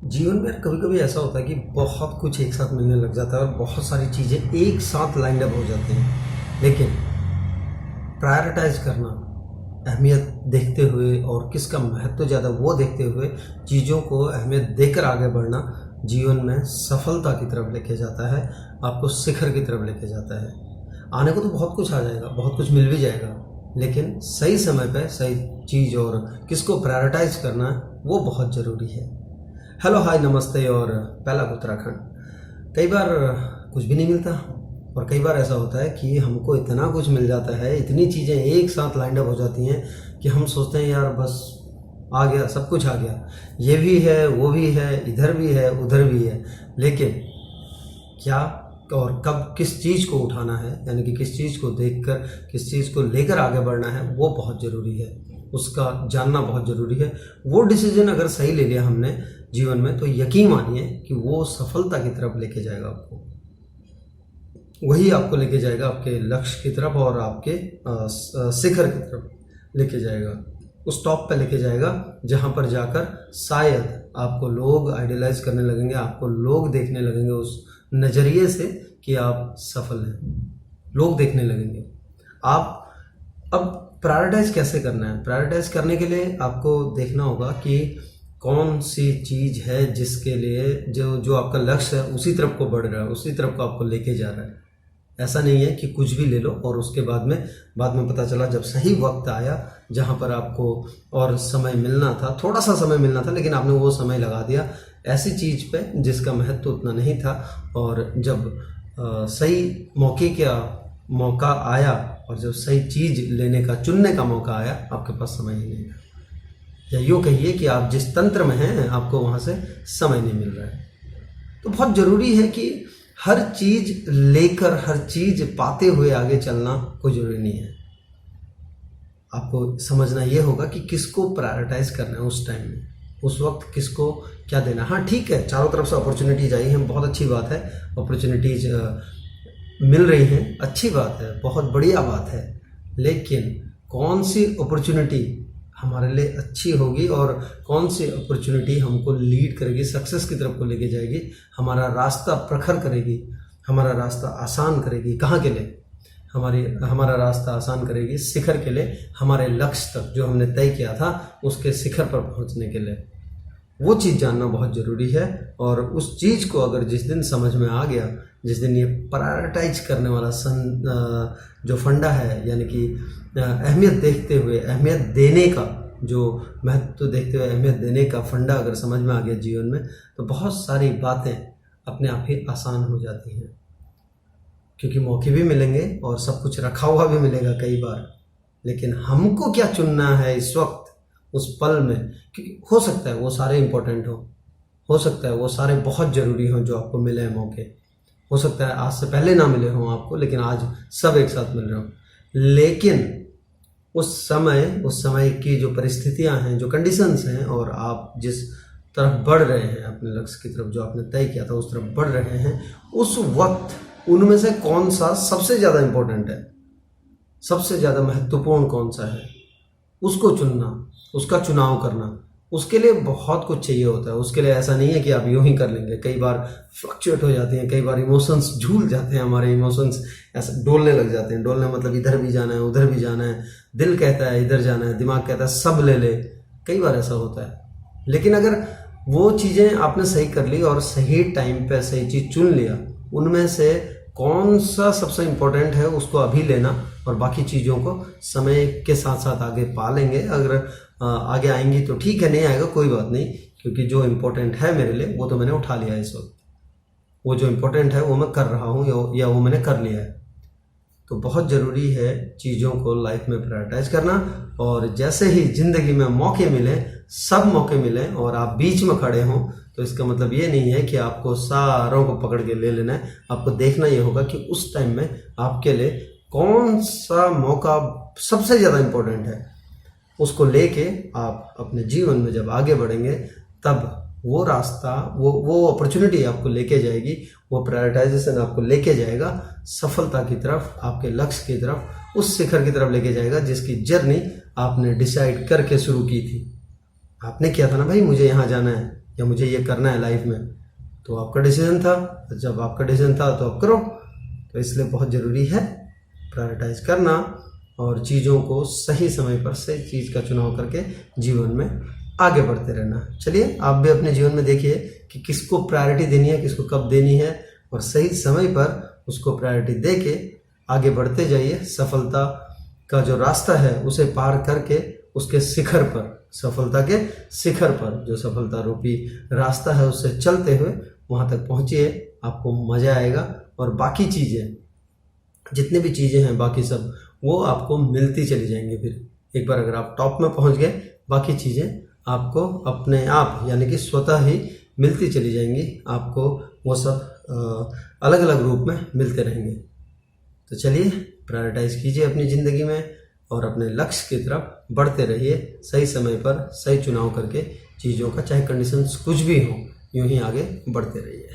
जीवन में कभी कभी ऐसा होता है कि बहुत कुछ एक साथ मिलने लग जाता है और बहुत सारी चीज़ें एक साथ लाइंड अप हो जाती हैं। लेकिन प्रायोरिटाइज करना, अहमियत देखते हुए और किसका महत्व ज़्यादा वो देखते हुए चीज़ों को अहमियत देकर आगे बढ़ना जीवन में सफलता की तरफ लेके जाता है, आपको शिखर की तरफ लेके जाता है। आने को तो बहुत कुछ आ जाएगा, बहुत कुछ मिल भी जाएगा, लेकिन सही समय पे सही चीज़ और किसको प्रायोरिटाइज करना वो बहुत ज़रूरी है। हेलो, हाय, नमस्ते और पहला उत्तराखंड। कई बार कुछ भी नहीं मिलता और कई बार ऐसा होता है कि हमको इतना कुछ मिल जाता है, इतनी चीज़ें एक साथ लाइंड अप हो जाती हैं कि हम सोचते हैं यार बस आ गया, सब कुछ आ गया, ये भी है, वो भी है, इधर भी है, उधर भी है। लेकिन क्या और कब किस चीज़ को उठाना है, यानी कि किस चीज़ को देखकर किस चीज़ को लेकर आगे बढ़ना है, वो बहुत ज़रूरी है। उसका जानना बहुत ज़रूरी है। वो डिसीजन अगर सही ले लिया हमने जीवन में तो यकीन मानिए कि वो सफलता की तरफ लेके जाएगा आपको। वही आपको लेके जाएगा आपके लक्ष्य की तरफ और आपके शिखर की तरफ लेके जाएगा। उस टॉप पे लेके जाएगा जहाँ पर जाकर शायद आपको लोग आइडियलाइज करने लगेंगे, आपको लोग देखने लगेंगे उस नज़रिए से कि आप सफल हैं। लोग देखने लगेंगे। आप अब प्रायोरिटाइज कैसे करना है? प्रायोरिटाइज करने के लिए आपको देखना होगा कि कौन सी चीज़ है जिसके लिए जो आपका लक्ष्य है उसी तरफ को बढ़ रहा है, उसी तरफ को आपको लेके जा रहा है। ऐसा नहीं है कि कुछ भी ले लो और उसके बाद में पता चला जब सही वक्त आया जहाँ पर आपको और समय मिलना था, थोड़ा सा समय मिलना था, लेकिन आपने वो समय लगा दिया ऐसी चीज़ पे जिसका महत्व उतना नहीं था। और जब सही मौका आया और जब सही चीज़ लेने का, चुनने का मौका आया, आपके पास समय ही नहीं था। या यूँ कहिए कि आप जिस तंत्र में हैं आपको वहाँ से समय नहीं मिल रहा है। तो बहुत ज़रूरी है कि हर चीज़ लेकर, हर चीज़ पाते हुए आगे चलना कोई ज़रूरी नहीं है। आपको समझना ये होगा कि किसको प्रायोरिटाइज करना है उस टाइम में, उस वक्त किसको क्या देना। हाँ ठीक है, चारों तरफ से अपॉर्चुनिटीज़ आई हैं, बहुत अच्छी बात है। अपॉर्चुनिटीज़ मिल रही हैं, अच्छी बात है, बहुत बढ़िया बात है। लेकिन कौन सी अपॉर्चुनिटी हमारे लिए अच्छी होगी और कौन सी अपॉर्चुनिटी हमको लीड करेगी, सक्सेस की तरफ को लेके जाएगी, हमारा रास्ता प्रखर करेगी, हमारा रास्ता आसान करेगी। कहाँ के लिए? हमारा रास्ता आसान करेगी शिखर के लिए, हमारे लक्ष्य तक जो हमने तय किया था उसके शिखर पर पहुंचने के लिए। वो चीज़ जानना बहुत ज़रूरी है। और उस चीज़ को अगर जिस दिन समझ में आ गया, जिस दिन ये प्रायोरिटाइज करने वाला जो फंडा है, यानी कि अहमियत देखते हुए अहमियत देने का, जो महत्व देखते हुए अहमियत देने का फंडा अगर समझ में आ गया जीवन में, तो बहुत सारी बातें अपने आप ही आसान हो जाती हैं। क्योंकि मौके भी मिलेंगे और सब कुछ रखा हुआ भी मिलेगा कई बार। लेकिन हमको क्या चुनना है इस वक्त, उस पल में? क्योंकि हो सकता है वो सारे इम्पोर्टेंट हो सकता है वो सारे बहुत ज़रूरी हों जो आपको मिले हैं मौके, हो सकता है आज से पहले ना मिले हों आपको, लेकिन आज सब एक साथ मिल रहे हों। लेकिन उस समय की जो परिस्थितियां हैं, जो कंडीशंस हैं, और आप जिस तरफ बढ़ रहे हैं अपने लक्ष्य की तरफ, जो आपने तय किया था उस तरफ बढ़ रहे हैं, उस वक्त उनमें से कौन सा सबसे ज़्यादा इम्पोर्टेंट है, सबसे ज़्यादा महत्वपूर्ण कौन सा है, उसको चुनना, उसका चुनाव करना। उसके लिए बहुत कुछ चाहिए होता है। उसके लिए ऐसा नहीं है कि आप यूं ही कर लेंगे। कई बार फ्लक्चुएट हो जाती हैं, कई बार इमोशंस झूल जाते हैं, हमारे इमोशंस ऐसे डोलने लग जाते हैं। डोलने मतलब इधर भी जाना है, उधर भी जाना है, दिल कहता है इधर जाना है, दिमाग कहता है सब ले ले। कई बार ऐसा होता है। लेकिन अगर वो चीज़ें आपने सही कर ली और सही टाइम पे सही चीज़ चुन लिया, उनमें से कौन सा सबसे इम्पोर्टेंट है उसको अभी लेना, और बाकी चीज़ों को समय के साथ साथ आगे पा लेंगे। अगर आगे आएंगी तो ठीक है, नहीं आएगा कोई बात नहीं, क्योंकि जो इम्पोर्टेंट है मेरे लिए वो तो मैंने उठा लिया है इस वक्त। वो जो इम्पोर्टेंट है वो मैं कर रहा हूँ या वो मैंने कर लिया है। तो बहुत ज़रूरी है चीज़ों को लाइफ में प्रायोरिटाइज करना। और जैसे ही ज़िंदगी में मौके मिले, सब मौके मिले और आप बीच में खड़े हों, तो इसका मतलब ये नहीं है कि आपको सारों को पकड़ के ले लेना है। आपको देखना ये होगा कि उस टाइम में आपके लिए कौन सा मौका सबसे ज़्यादा इम्पोर्टेंट है। उसको लेके आप अपने जीवन में जब आगे बढ़ेंगे, तब वो रास्ता, वो अपॉर्चुनिटी आपको लेके जाएगी, वो प्रायोरिटाइजेशन आपको लेके जाएगा सफलता की तरफ, आपके लक्ष्य की तरफ, उस शिखर की तरफ लेके जाएगा जिसकी जर्नी आपने डिसाइड करके शुरू की थी। आपने किया था ना भाई मुझे यहाँ जाना है, या मुझे ये करना है लाइफ में, तो आपका डिसीजन था। जब आपका डिसीजन था तो आप करो। तो इसलिए बहुत ज़रूरी है प्रायोरिटाइज करना और चीज़ों को सही समय पर सही चीज़ का चुनाव करके जीवन में आगे बढ़ते रहना। चलिए आप भी अपने जीवन में देखिए कि किसको प्रायोरिटी देनी है, किसको कब देनी है, और सही समय पर उसको प्रायोरिटी दे के आगे बढ़ते जाइए। सफलता का जो रास्ता है उसे पार करके उसके शिखर पर, सफलता के शिखर पर जो सफलता रूपी रास्ता है उससे चलते हुए वहाँ तक पहुँचिए। आपको मज़ा आएगा और बाकी चीज़ें, जितनी भी चीज़ें हैं बाकी सब, वो आपको मिलती चली जाएंगी। फिर एक बार अगर आप टॉप में पहुँच गए, बाकी चीज़ें आपको अपने आप यानी कि स्वतः ही मिलती चली जाएंगी। आपको वो सब अलग अलग रूप में मिलते रहेंगे। तो चलिए प्रायोरिटाइज कीजिए अपनी ज़िंदगी में और अपने लक्ष्य की तरफ बढ़ते रहिए। सही समय पर सही चुनाव करके चीज़ों का, चाहे कंडीशंस कुछ भी हो, यूं ही आगे बढ़ते रहिए।